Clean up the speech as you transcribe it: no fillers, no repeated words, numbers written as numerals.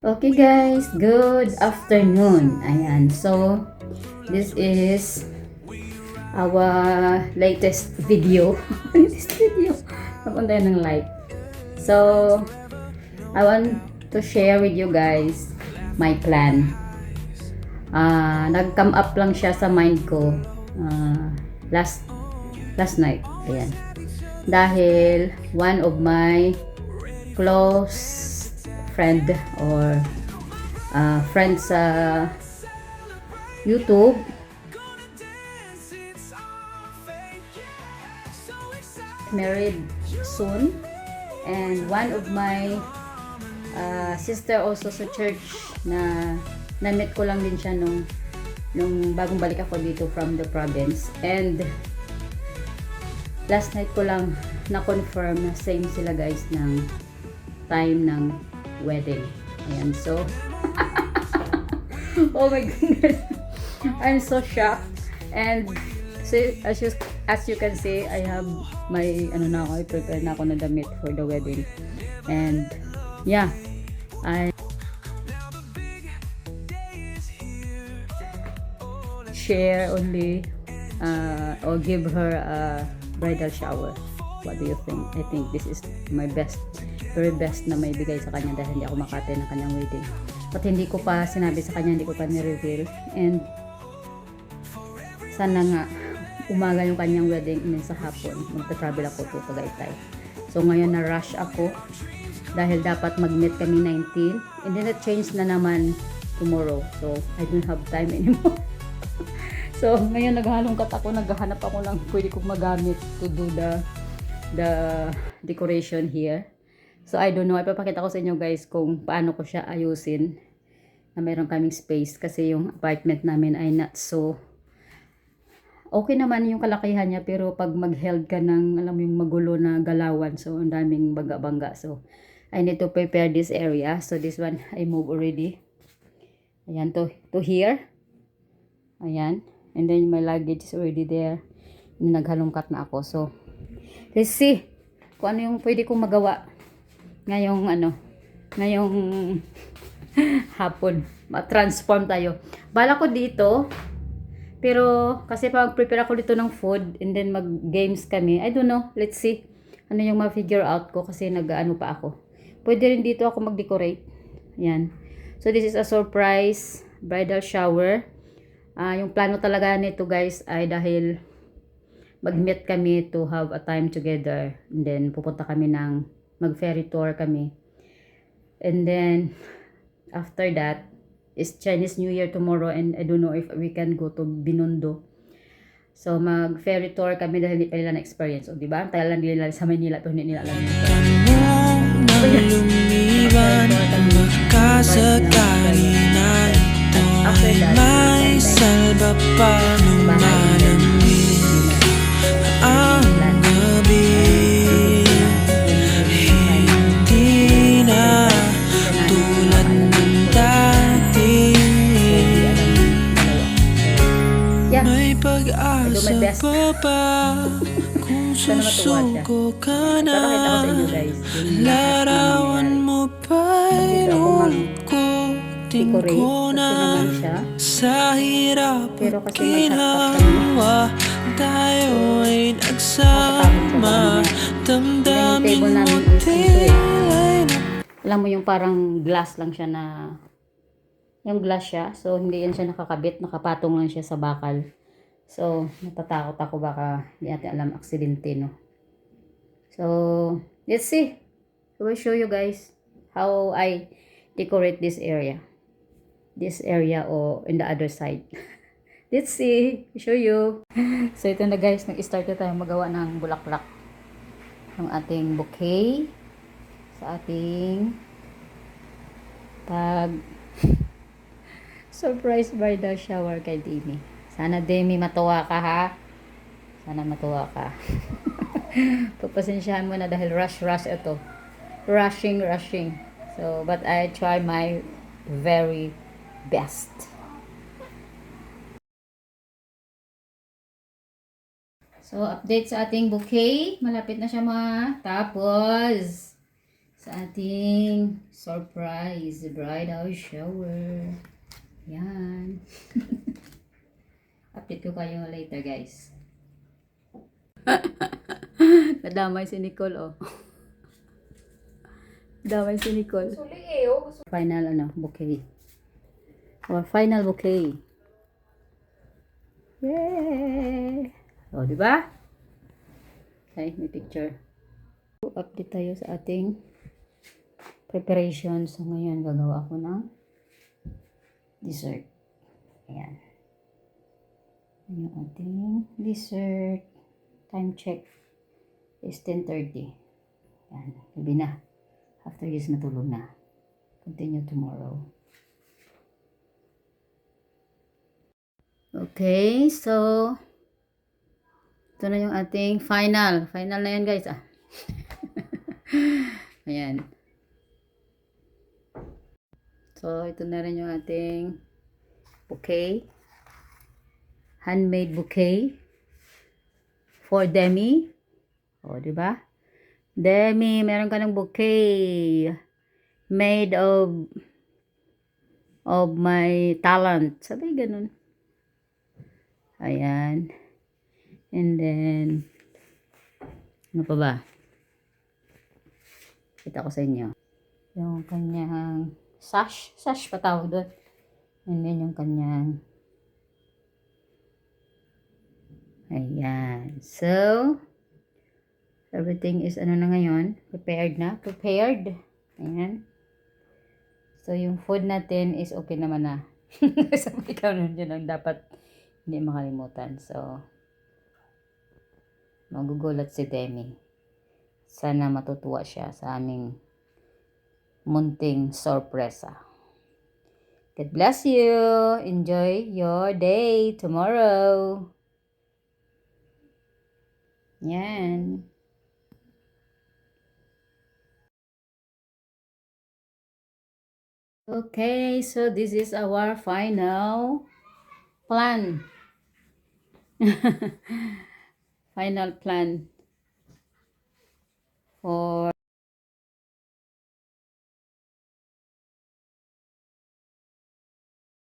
Okay guys, good afternoon. Ayan, so this is our latest video. Latest video. Napunta yun ng live. So, I want to share with you guys my plan. Nag-come up lang siya sa mind ko last night. Ayan. Dahil one of my close friend or friend sa YouTube married soon, and one of my sister also sa church na na-meet ko lang din siya nung bagong balik ako dito from the province, and last night ko lang na-confirm na same sila guys ng time ng wedding. Ayan, so oh my goodness, I'm so shocked. And so, as you can see, I have my I prepare na ako na damit for the wedding. And yeah, I share only or give her a bridal shower. What do you think? I think this is my very best na may bigay sa kanya dahil hindi ako maka-attend ng kanyang wedding. At hindi ko pa sinabi sa kanya, hindi ko pa ni-reveal. And sana nga umaga yung kanyang wedding, and then sa hapon magta-travel ako to Tagaytay. So ngayon na rush ako dahil dapat mag-meet kami 19, and then na-change na naman tomorrow. So I don't have time anymore. So ngayon naghanap ako ng pwede kong magamit to do the decoration here. So I don't know, ipapakita ko sa inyo guys kung paano ko siya ayusin na mayroon kaming space, kasi yung apartment namin ay not so okay naman yung kalakihan niya, pero pag mag-held ka ng alam mo yung magulo na galawan, so ang daming bangga-bangga. So I need to prepare this area. So this one I move already. Ayan, to here. Ayan. And then my luggage is already there. Naghalongkat na ako. So let's see kung ano yung pwede kong magawa ngayong hapon. Ma-transform tayo. Bala ko dito, pero kasi pag prepare ako dito ng food and then mag-games kami, I don't know, let's see ano yung ma-figure out ko, kasi nag-ano pa ako. Pwede rin dito ako mag-decorate. Yan. So this is a surprise bridal shower. Yung plano talaga nito guys ay dahil mag-meet kami to have a time together, and then pupunta kami mag-ferry tour kami, and then after that is Chinese New Year tomorrow, and I don't know if we can go to Binondo. So mag-ferry tour kami dahil hindi pa nila na-experience. O diba? Ang tagal lang nila sa Manila pero hindi nila alam ito. Kasakali na ito ay may salba pa ng malamig ang gabi. Hindi na tulad ng dati, may pag-asa pa ba kung susuko ka na? Larawan mo pa'y lungkotin ko na. Sa hirap at ginawa, tayo ay nagsama. Damdamin mo tila. Alam mo yung parang glass lang siya yung glass siya. So hindi yan siya nakakabit, nakapatong lang siya sa bakal. So natatakot ako baka hindi natin alam, aksidente, no? So let's see. I will show you guys how I decorate this area or in the other side. Let's see, show you. So ito na guys, nag-start na tayo magawa ng bulaklak ng ating bouquet sa ating surprise bridal shower kay Demi. Sana Demi matuwa ka, ha? Sana matuwa ka. Pagpasensyahan mo na dahil rush ito. Rushing. So but I try my very best. So update sa ating bouquet, malapit na siya matapos. sa ating surprise bridal shower. Yan. Update ko kayo later, guys. Nadamay si Nicole, oh. Nadamay si Nicole. Final, bouquet. Or final bouquet. Yay! O, di ba? Okay, may picture. Update tayo sa ating preparation. So, ngayon, gagawa ako ng dessert. Ayan. Ayan yung ating dessert. Time check is 10:30. Ayan, gabi na. After this, matulog na. Continue tomorrow. Okay, so ito na yung ating final. Final na yan, guys. Ayan. So, ito na rin yung ating bouquet. Handmade bouquet for Demi. O, di ba? Demi, meron ka ng bouquet made of my talent. Sabi ganun. Ayan. And then, ano pa ba? Kita ko sa inyo. Yung kanyang sash. Sash pa tawag doon. And then yung kanyang ayan. So, everything is ano na ngayon. Prepared na. Prepared. Ayan. So, yung food natin is okay naman na. Sabi ka nun yun ang dapat hindi makalimutan. So, magugulat si Demi. Sana matutuwa siya sa aming munting sorpresa. God bless you. Enjoy your day tomorrow. Yan. Okay, so this is our final plan. Final plan for